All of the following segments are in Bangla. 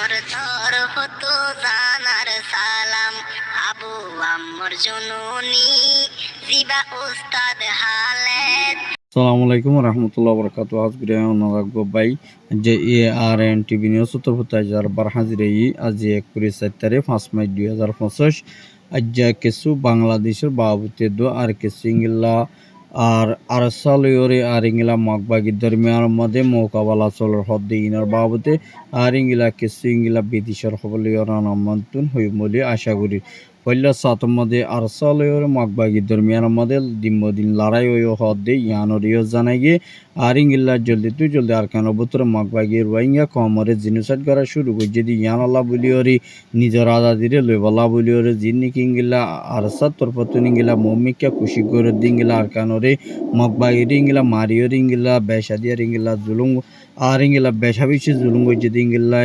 মোর তরফ তো জানার সালাম, আবু আম্মর জননী জিবা উস্তাদ হালেদ। আসসালামু আলাইকুম রহমতুল্লাহ বরকাত। আজ বিরিয়ানি রাখবো ভাই যে ARN টিভি নিউজ উত্তর বার হাজির আজ 1 তারিখ 5 মার্চ 2025 আজ কিছু বাংলাদেশের বাবুতে দো আর কিছু ইংলা আর আরসালয়রে আর ইংলা মগবাগি দরমিয়ার মধ্যে মোকাবেলা চলার হদ্দে ইনার বাবুতে আর ইংলা কিছু ইংলা বিদেশের হবলীয় রানামন্তুন হইমলি আশা করি পয়লা সাতম মধ্যে আরসালয়রে মগবাগি দরমিয়ার মধ্যে দিন লড়াই ওই হদ্দে ইয়ানরিও জানাই গিয়ে আর ইংলা জলদি আর কেন বুতর মগবাগি রোহিঙ্গা কমরে জিনোসাইড করা শুরু করে যদি ইয়ানল্লা বলিওরি নিজের আজাদিরে লইবলা বলিওরে জিন্নিক ইংলা আর সত্তর পতুন ইংলা মমিকা খুশি করে দিঙ্গিলা আর কানরে মগবাগির ইংলা মারিওর ইংলা বেসাদিয়ার ইংলা জুলুম আর ইংলা বেসা বেশি জুলুম করে যদি ইংলা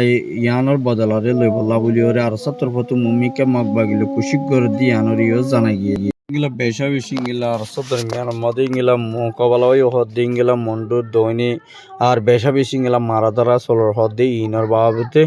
ইয়ানোর বদলরে লইবলা বলিওরে আর সত্তর পতু মমিকা মগবাগিলে খুশি করে দি ইয়ানরিও জানাই গিয়ে ইংলা বেসা বেশি ইংলা আর সত্তর মিয়ান মধ্যে ইংলা মোকাবেলা ওই হদ্দে ইংলা মন্ডুর দৈনি আর বেসা বেশি ইংলা মারাদারা চলর হদ্দে ইনর বাবুতে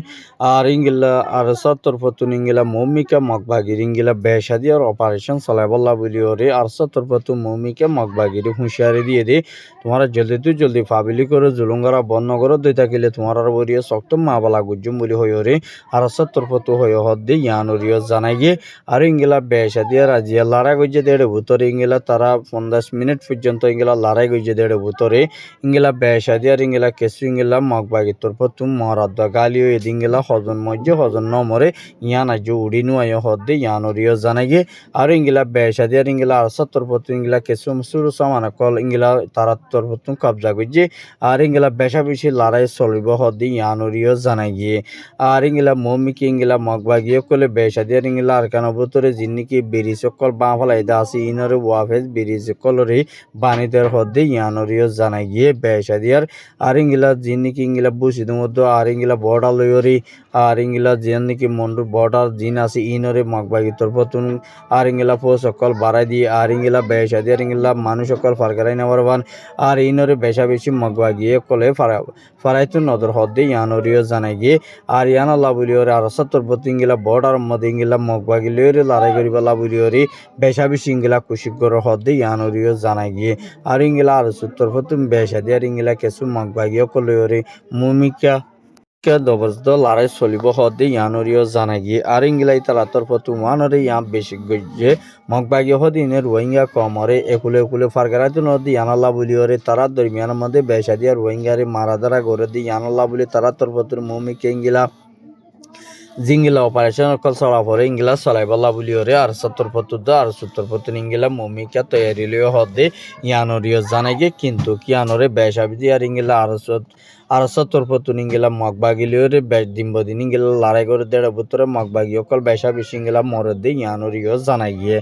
আর ইংলা আর সত্তর পতুন ইংলা মমিকা মগবাগির ইংলা বেসাদিয়ার অপারেশন চলাইবল্লা বলি ওরে আর সত্তর পতু মমিকা মগবাগির হুঁশিয়ারি দিয়ে দে তোমার জলদি ফাবিলি করে জুলুঙ্গারা বন্ধ করে দই থাকিলে তোমার আর বরিয়ে শক্ত মাবালা গুজুম বলি হই ওরে আর সত্তর পতু হই হদ্দে ইয়ানরিও জানাই গিয়ে আর ইংলা বেসাদিয়া রাজিয়া লড়াই গইছে দেড় ভুতরে ইংলা তারা 50 মিনিট পর্যন্ত ইংলা লড়াই গইছে দেড় ভুতরে ইংলা বেসাদিয়ার ইংলা কেসু ইংলা মগবাগির তোর পতু মরাদ্দ গালিও এদিংলা হজন মজ্জে হজন নমরে ইয়ান আজ উড়ি নুয়াই হদ্দে ইয়ানরিও জানাই গিয়ে আর ইংলা বেসাদিয়ার ইংলা আর সত্তর পতু ইংলা কেসু সুরু সমান কল ইংলা তারা তোর পতু কবজা গইছে আর ইংলা বেসা বেশি লড়াই চলিব হদ্দে ইয়ানরিও জানাই গিয়ে আর ইংলা মমিকে ইংলা মগবাগিও কলে বেসাদিয়ার ইংলা আর কেন ভুতরে জিন্নিকি বেরি সকল বাঁ ফলাইদা আছে ইনরে ওয়াফেজ বেরি সকলরে বানিদের হদ্দে ইয়ানরিও জানাই গিয়ে বেসাদিয়ার আর ইংলা জিন্নিকি ইংলা বুঝিদ মধ্যে আর ইংলা বর্ডার লইরি আর ইংলা জিন্নিকি মন্ডুর বর্ডার জিন আছে ইনরে মগবাগি তোর পতুন আর ইংলা ফো সকল বাড়াই দিয়ে আর ইংলা বেসাদিয়ার ইংলা মানুষ সকল ফারকারাই নেওয়ার বান আর ইনরে বেসা বেশি মগবাগিয়ে কলে ফারাইতু নদর হদ্দে ইয়ানরিও জানাই গিয়ে আর ইয়ান আল্লাহ বলিওরে আর সত্তর পতু ইংলা বর্ডার মধ্যে ইংলা মগবাগি লইরে লড়াই করিবাল্লা বলিওরে বেসা বেশি ইংলা কুশিগর হদ্দে ইয়ানরিও জানাই গিয়ে আর ইংলা আর সত্তর পতু বেসাদিয়ার ইংলা কেসু মগবাগিও কলইরে মুমিকা দবজদ লড়াই চলিব হদ্দে ইয়ানরিও জানাই গিয়ে আর ইংলাই তালাতর পতু মানরে ইয়াম বেশি গজে মগবাগি হদিনে রোহিঙ্গা কমরে একুলে ফারগারাতু নদী ইয়ানাল্লাহ বলিওরে তারা দরমিয়ানের মধ্যে বেসাদিয়া রোহিঙ্গারে মারাদারা করে দি ইয়ানাল্লাহ বলি তারা তোর পতুর মুমিকে ইংলা জিঙ্গিলা অপারেশন কল চলা পরে ইংলা চলাইবল্লা বলিওরে আর সত্তর পতুর আর সত্তর পতুর ইংলা মমিকা তৈরিলিও হদে ইয়ানরিও জানাই গিয়ে কিন্তু কিয়ানরে বেসাবিদি আর ইংলা আর সত্তর পতুর ইংলা মগবাগিলিওরে দিন ইংলা লড়াই করে দেড় বুতরে মগবাগি অকল বেসা বেশি ইংলা মরদে ইয়ানরিও জানাই গিয়ে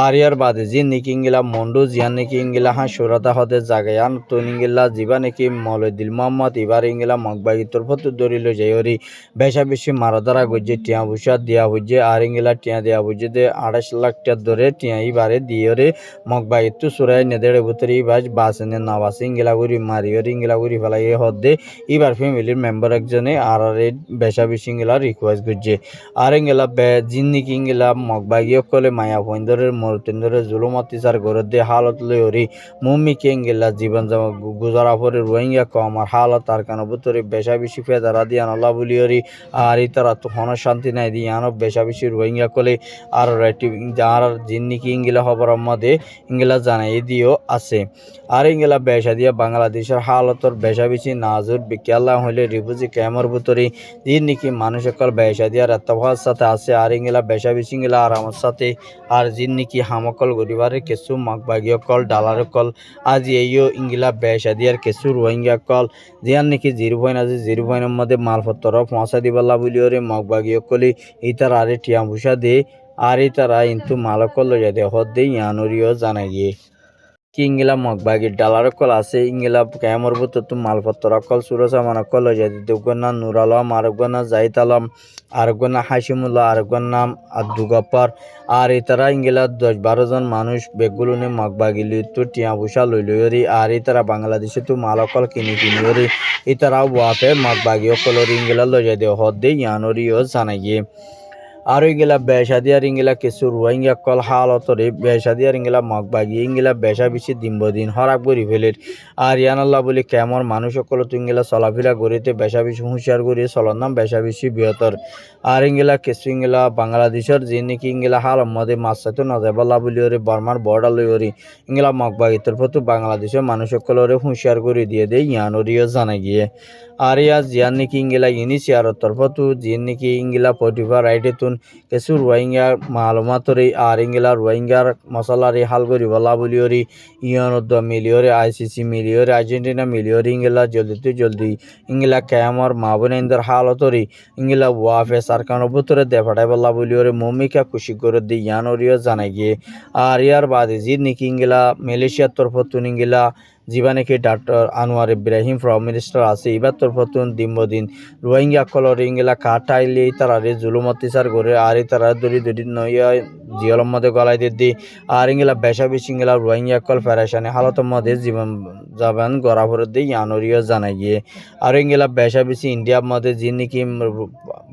আর ইয়ার বাদে যে নাকি ইংলা মন্ডু জিয়ান নাকি ইংলা সুরাতা হদে জাগায়ান তো ইংলা জিবা নাকি মলদিল মোহাম্মদ এবার ইংলা মগবাগি তোর ফটো দরিল যাইরি বেসা বেশি মারাদারা গজে টিয়া বুসা দিয়া বুঝে আর ইংলা টিয়া দেয়া বুঝে দে 28 লাখ টাকা ধরে টিয়া এবারে দিয়রে মগবাগি তো সুরাই নেদেড়ে ভুতরি বাসনে না বাসে ইংলা গুড়ি মারিয়রি ইংলা গুড়ি ফেলাই হদে এবার ফ্যামিলির মেম্বার একজনে আর বেসা বেশি ইংলা রিকোয়েস্ট করছে আর ইংলা জিন নাকি ইংলা মগবাগি কলে মায়া ফন্দরের মরতেন্দরে জুলুম অত্যাচার করে দে হালত লইরি মুম্মি কেঙ্গেলা জীবন গুজারা পরে রোহিঙ্গা কম আর হালত আর কেন বুতরে বেসা বেশি ফেদারা দিয়ান আল্লাহ বলিয়রি আর ইতারা তো হন শান্তি নাই দিয়ান বেসা বেশি রোহিঙ্গা কলে আর যার জিন্নিকি ইংলা খবর মধ্যে ইংলা জানাই দিও আছে আর ইংলা বেসা দিয়া বাংলাদেশের হালতর বেসা বেশি নাজুর বিকেলা হইলে রিফিউজি ক্যাম্পের ভিতরে জিন্নিকি মানুষ সকল বেসা দিয়ার এতভার সাথে আছে আর ইংলা বেসা বেশি ইংলা আর আমার সাথে আর জিন্নিকি হামকল গরিবারে কেসু মগবাগিয় কল ডালার কল আজ এইও ইংলা বেসাদিয়ার কেসু রোহিঙ্গা কল জিয়ান নাকি 0 আছে 0 মধ্যে মালপত্র পৌঁছা দিবাল্লা বলিওরে মগবাগিয় কলি ইতার আরে টিয়া ভুষা দে আর ইতারা কিন্তু মালকল লইয়া দে হদ্দে ইয়ানরিও জানাই গিয়ে। কি ইংলা মগবাগি ডালার কল আছে ইংলা কেমর বুত তু মালপত্র কল সুরসা মান কল যাই দেবগনা নুর আলম আরগনা জাহিদ আলম আরগনা হাসিমুল্লাহ আরগনা আব্দু গফর আর ইতারা ইংলা 10-12 জন মানুষ বেগুলুনে মগবাগি লিতু টিয়া বুসা লইলরি আর ইতারা বাংলাদেশে তু মালকল কিনি কিনিওরি ইতারা ওয়াফে মগবাগি কলর ইংলা লজাই দে হদ্দে ইয়ানরিও জানাইয়ে আর ইংলা বেশাদিয়ার ইংলা কিছু রোহিঙ্গা কল হালতরে বেশাদিয়ার ইংলা মগবাগি ইংলা বেশা বেশি দিন হরাক করি ফেলের আর ইয়ানাল্লাহ বলি কেমন মানুষ সকল তো ইংলা চলাফেরা করিতে বেশা বেশি হুঁশিয়ার করি চলার নাম বেশা বেশি বৃহত্তর আর ইংলা কিছু ইংলা বাংলাদেশের যে নাকি ইংলা হাল মধ্যে মাছাতো নজাবাল্লাহ বলি ওরে বর্মার বর্ডার লই ওরি ইংলা মগবাগি তরফত বাংলাদেশের মানুষ সকলরে হুঁশিয়ার করে দিয়ে দেয় ইয়ানরিও জানা গিয়ে আর ইয়া জিয়ান নাকি ইংলা ইনিশিয়ার তরফত জিয়ান নাকি ইংলা পটিফা রাইটে তুন কিছু রোহিঙ্গা মালুমাতরে আর ইংলা রোহিঙ্গার মশলারে হাল করি বলা বলিওরি ইউএনওদ মিলিওরে আইসিসি মিলিওরে আর্জেন্টিনা মিলিওরে ইংলা জলদি ইংলা ক্যামর মাবনেন্দর হালতরে ইংলা ওয়াফে সারকান বুতরে দেফাটাই বলা বলিওরে মমিকা খুশি করে দি ইয়ানরিও জানাই গিয়ে আর ইয়ার বাদে জি নাকি ইংলা মালয়েশিয়ার তরফতুন ইংলা জীবানেকি doctor Anwar Ibrahim prime minister আছে এবার তরফতুন দিন রোহিঙ্গা কলর ইংলা কাটাইলে তারারে জুলুম অত্যাচার করে আর তারা দড়ি নইয়া জিয়লম মধ্যে গলাই দি আর ইংলা বেশা বেশি ইংলা রোহিঙ্গা কল ফেরাসানে হালতের মধ্যে জীবন যাবেন গড়া ভরে দিয়ে ইয়ানরিও জানাই গিয়ে আর ইংলা বেশা বেশি ইন্ডিয়ার মধ্যে যে নাকি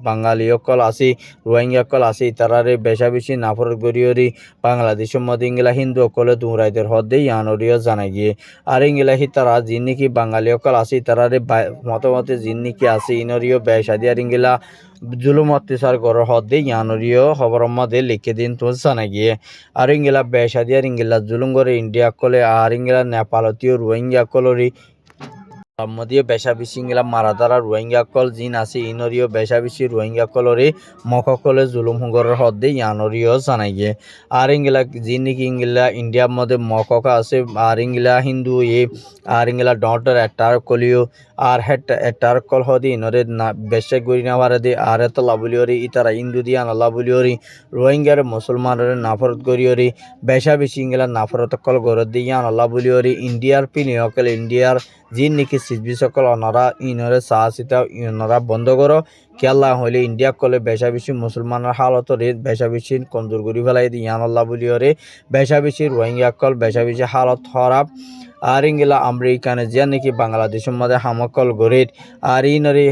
বাঙালি কল আছে রোহিঙ্গা কল আছে তারারে বেশা বেশি নাফরত গড়িয়রি বাংলাদেশের মধ্যে ইংলা হিন্দু কলে দুরাইদের হদ্দে ইয়ানরিও জানাই গিয়ে আর ইংলা তারা যে নাকি বাঙালি কল আছে তারারে মতামতে যে নাকি আছে ইনরিও বেশাদি আর ইংলা জুলুম অত্যাচার করার হদ্দে ইয়ানরিও খবরের মধ্যে লিখে দিন তো জানা গিয়ে আর ইংলা বেশাদি আর ইংলা জুলুম করে ইন্ডিয়া কলে আর ইংলা নেপালতীয় রোহিঙ্গা কলরি মধ্যে বেশা বেশি ইংলা মারাদারা রোহিঙ্গা কল জিন আছে ইনরিও বেশা বেশি রোহিঙ্গা কলরে মকলে জুলুম হুগরের হদ্দে ইয়ানরিও জানাই গিয়ে আর ইংলা জিন নাকি ইংলা ইন্ডিয়ার মধ্যে মকা আছে আর ইংলা হিন্দু আর ইংলা ডটার একটার কলিও আর একটার কল হদি ইনরে না বেশা গড়ি না পারে দে আর এত লাভলিওরি ইতারা হিন্দু দিয়া না লাভলিওরি রোহিঙ্গার মুসলমানের নাফরত গড়িওরি বেশা বেশি ইংলা নাফরত কল গড় দিয়ে আল্লাহ বলিওরি ইন্ডিয়ার পিনিয়কল ইন্ডিয়ার জিন নাকি সিজবি সকল অনারা ইনরে সাহসিতা ইনরা বন্ধ করো কেলা হইলে ইন্ডিয়া কলে বেশা বেশি মুসলমানের হালত রে বেশা বেশি কমজোর করি ফেলাই দিয়ে আল্লাহ বলিওরে বেশা বেশি রোহিঙ্গা কল বেশা বেশি হালত খারাপ আর ইংলা আমেরিকানে যে নাকি বাংলাদেশের মধ্যে হামকল গড়ির আর ইনরে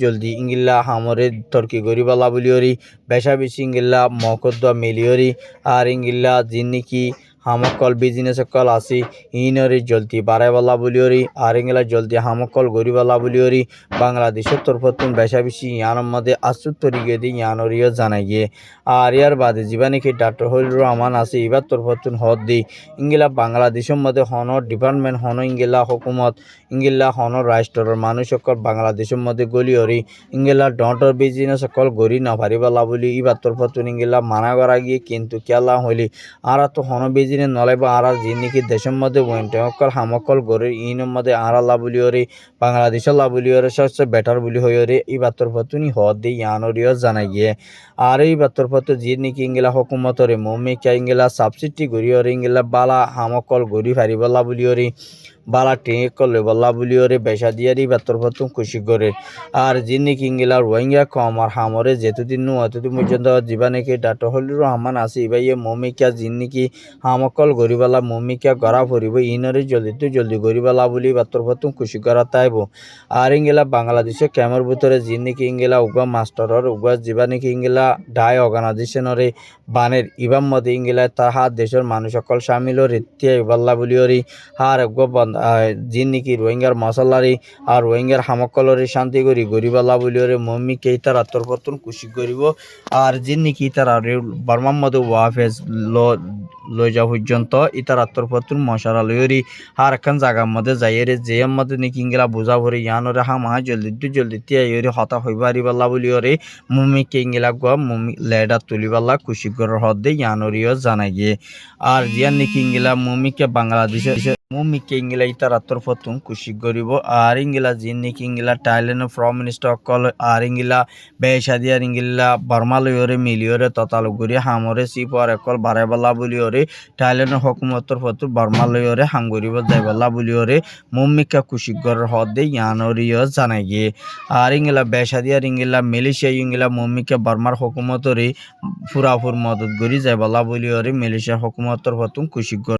জলদি ইংলা হামরে তর্কি গরিবালা বলিওরি বেশা বেশি ইংলা মকদ্দ মিলিওরি আর ইংলা যে নাকি হামকল বিজনেস কল আছে ইনরে জলদি বাড়াইবালা বলিওরি আর ইংলা জলদি হামকল গরিবালা বলিওরি বাংলাদেশের তরফতুন বেশা বেশি ইয়ানোর মধ্যে আশ্চর্য তরিকে দিয়ে ইয়ানরিও জানাই গিয়ে আর ইয়ার বাদে জীবানিকে ডক্টর হলির রহমান আছে এবার তরফতুন হদ দি ইংলা বাংলাদেশের মধ্যে হন ডিপার্টমেন্ট হন ইংলা হুকুমত ইংলা হন রাষ্ট্রের মানুষ সকল বাংলাদেশের মধ্যে গলিওরি ইংলা ডটর বিজনেস সকল গড়ি না পারিবালা বলি এবার তরফতুন ইংলা মানা করা গিয়ে কিন্তু কেলা হইলি আর তো হন বিজিনে নলাইবা আর যে নাকি দেশের মধ্যে ওয়েন্টকল হামকল গড়ের ইনের মধ্যে আর লাভলিওরে বাংলাদেশের লাভলিওরে সবচেয়ে বেটার বলি হইরে এবার তরফতুনি হদ দিয়ে ইয়ানরিও জানাই গিয়ে আর এই বাতরপত্র যে নাকি ইংলা হুকুমতরে মমিকা ইংলা সাবসিডি গড়িওরে ইংলা বালা হামকল গড়ি ফারিবলা বলিওরে বালা টেনে করলে বল্লা বলিওরে বেশা দিয়ারি বাতরপত্র খুশি করে আর যে নাকি ইংলা রোহিঙ্গা কম আর হামরে যেতদিন অতদিন পর্যন্ত জীবানেকে ডাক্তার হলির রহমান আছে ইবাইয়ে মমিকা যে নাকি হামকল গড়িবালা মমিকা গড়া ফুরিব ইনরে জলদি গড়িবালা বলি বাতরপত্র খুশি করা তাইব আর ইংলা বাংলাদেশে ক্যামের ভিতরে যে নাকি ইংলা উগা মাস্টারর উগা জীবা নাকি ইংলা ডাই অর্গানাইজেশনরে বানের ইবাম মধ্যে ইংলা তাহা দেশের মানুষ সকল সামিল রিত্তিয়া ইবাল্লা বলিওরি হার যে নাকি রোহিঙ্গার মশলারি আর রোহিঙ্গার হামকলরে শান্তি করি গরিবাল্লা বলিওরে মম্মিকে তার আত্মপত্তন খুশি করিব আর যে নাকি তারা বর্মার মধ্যে ওয়াফেজ লই যাওয়া পর্যন্ত ইতার আত্মপত্তন মশারা লইরি হার একখান জায়গার মধ্যে যাইরে যে মধ্যে নাকি ইংলা বোঝা ভরে ইয়ানরে হামা জলদি তিয়াইরি হতা হইবারিবাল্লা বলিওরে মম্মিকে ইংলা গুয়া মম্মি লেডা তুলিবাল্লা খুশি করার হদ্দে ইয়ানরিও জানাই গিয়ে আর জিয়ান নাকি ইংলা মম্মিকে বাংলাদেশের মুমিকে ইংলা ইতারাত্তর ফতুন কুশি গরিব আর ইংলা জিনিক ইংলা থাইল্যান্ড প্রাইম মিনিস্টার অকল আর ইংলা বেশাদিয়ার ইংলা বর্মালয়রে মিলিয়রে ততালগুরি হামরে সিপর একল বারেবালা বলিয়রে থাইল্যান্ড হকুমতর ফতু বর্মালয়রে হামগরিব যাইবালা বলিয়রে মুমিকা কুশি গরের হদে ইয়ানরিয় জানাই গিয়ে আর ইংলা বেশাদিয়ার ইংলা মালয়েশিয়া ইংলা মুমিকা বর্মার হকুমতরে পুরাপুর মদত গরি যাইবালা বলিয়রে মালয়েশিয়া হকুমতর ফতুন কুশি